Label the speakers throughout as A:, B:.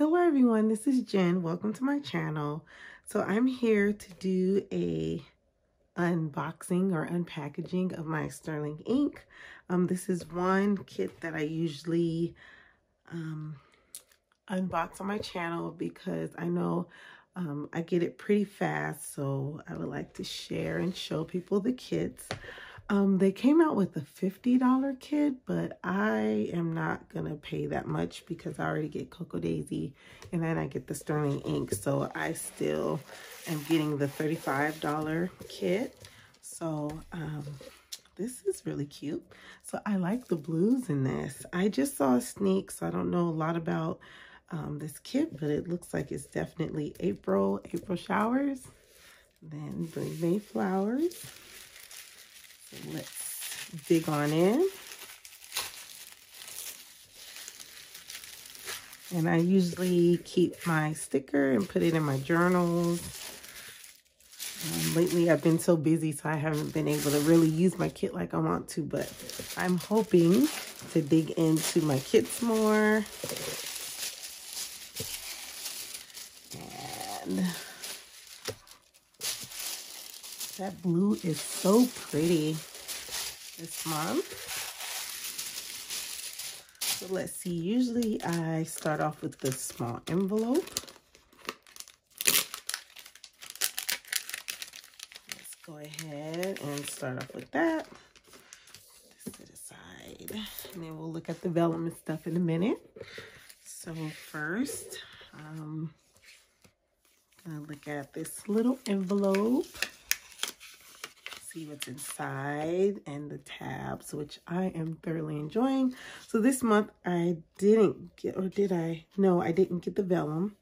A: Hello everyone, this is Jen. Welcome to my channel. So I'm here to do a unboxing or unpackaging of my sterling ink. This is one kit that I usually unbox on my channel because I know I get it pretty fast, so I would like to share and show people the kits. They came out with a $50 kit, but I am not gonna pay that much because I already get Cocoa Daisy and then I get the sterling ink, so I still am getting the $35 kit. So this is really cute. So I like the blues in this. I just saw a sneak, so I don't know a lot about this kit, but it looks like it's definitely April showers, then the Mayflowers. So let's dig on in. And I usually keep my sticker and put it in my journals. Lately I've been so busy, so I haven't been able to really use my kit like I want to, but I'm hoping to dig into my kits more. And that blue is so pretty this month. So let's see, usually I start off with this small envelope. Let's go ahead and start off with that. Set aside, and then we'll look at the vellum and stuff in a minute. So first, I'm gonna look at this little envelope, see what's inside, and the tabs, which I am thoroughly enjoying. So this month I didn't get, or did I? No, I didn't get the vellum.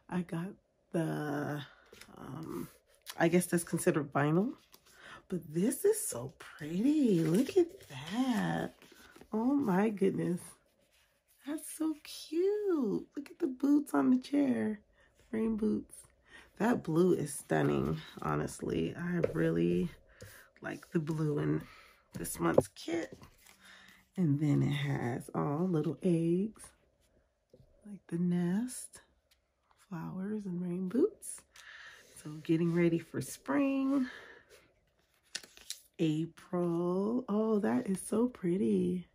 A: I got the, I guess that's considered vinyl. But this is so pretty. Look at that. Oh my goodness. That's so cute. Look at the boots on the chair. The frame boots. That blue is stunning, honestly. I really like the blue in this month's kit. And then it has all little eggs, like the nest, flowers, and rain boots. So getting ready for spring. April. Oh, that is so pretty.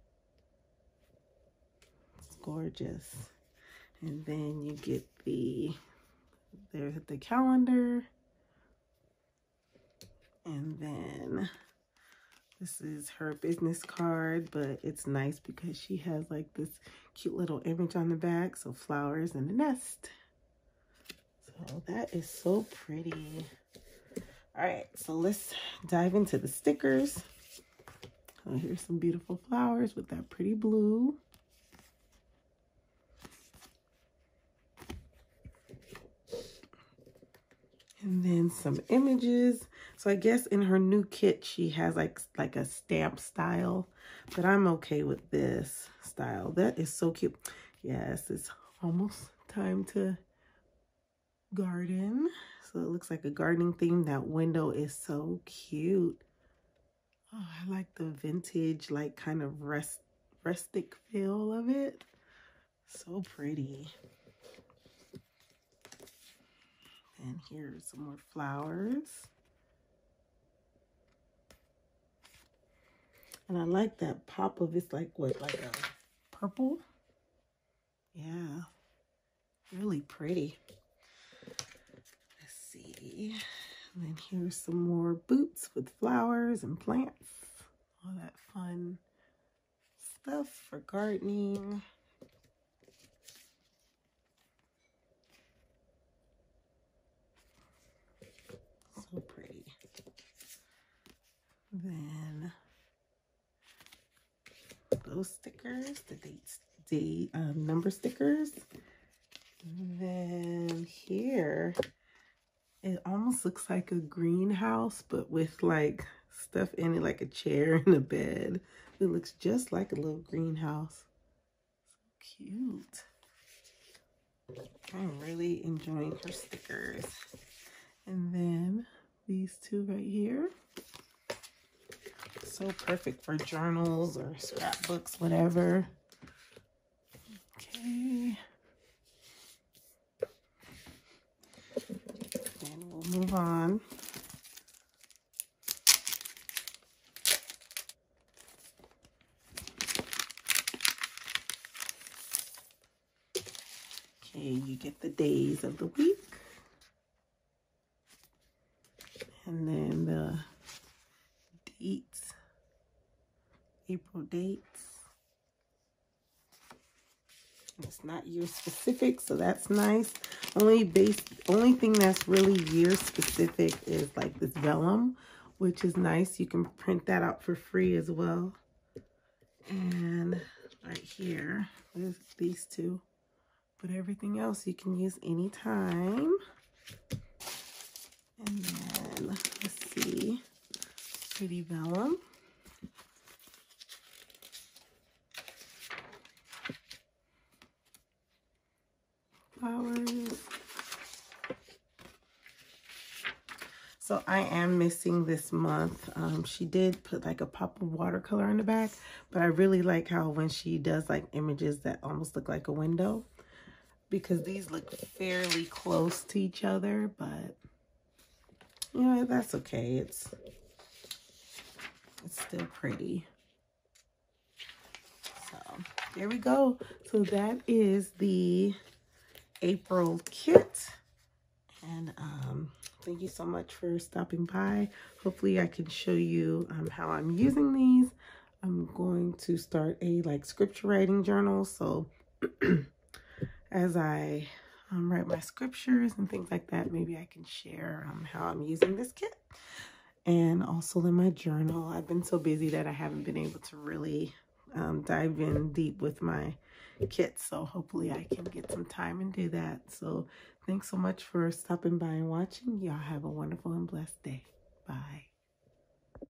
A: It's gorgeous. And then you get there's the calendar. And then this is her business card, but it's nice because she has like this cute little image on the back. So flowers and a nest. So that is so pretty. All right, so let's dive into the stickers. Oh, here's some beautiful flowers with that pretty blue. And then some images. So I guess in her new kit, she has like a stamp style, but I'm okay with this style. That is so cute. Yes, it's almost time to garden. So it looks like a gardening theme. That window is so cute. Oh, I like the vintage, like kind of rustic feel of it. So pretty. And here's some more flowers. And I like that pop of it's like what, like a purple? Yeah, really pretty. Let's see. And then here's some more boots with flowers and plants. All that fun stuff for gardening. So pretty. Then those stickers, the number stickers. And then here, it almost looks like a greenhouse, but with like stuff in it, like a chair and a bed. It looks just like a little greenhouse. So cute. I'm really enjoying her stickers. And then these two right here. So perfect for journals or scrapbooks, whatever. Okay. move on. Okay, you get the days of the week. And then the dates, April dates. It's not year specific, so that's nice. Only thing that's really year specific is like this vellum, which is nice. You can print that out for free as well. And right here, there's these two. But everything else you can use anytime. And then, let's see, pretty vellum. Flowers. So I am missing this month. She did put like a pop of watercolor in the back, but I really like how when she does like images that almost look like a window, because these look fairly close to each other, but you know, that's okay. It's still pretty. So there we go. So that is the April kit. And thank you so much for stopping by. Hopefully I can show you how I'm using these. I'm going to start a like scripture writing journal. So as I write my scriptures and things like that, maybe I can share how I'm using this kit. And also in my journal, I've been so busy that I haven't been able to really dive in deep with my kit. So hopefully I can get some time and do that. So thanks so much for stopping by and watching. Y'all have a wonderful and blessed day. Bye.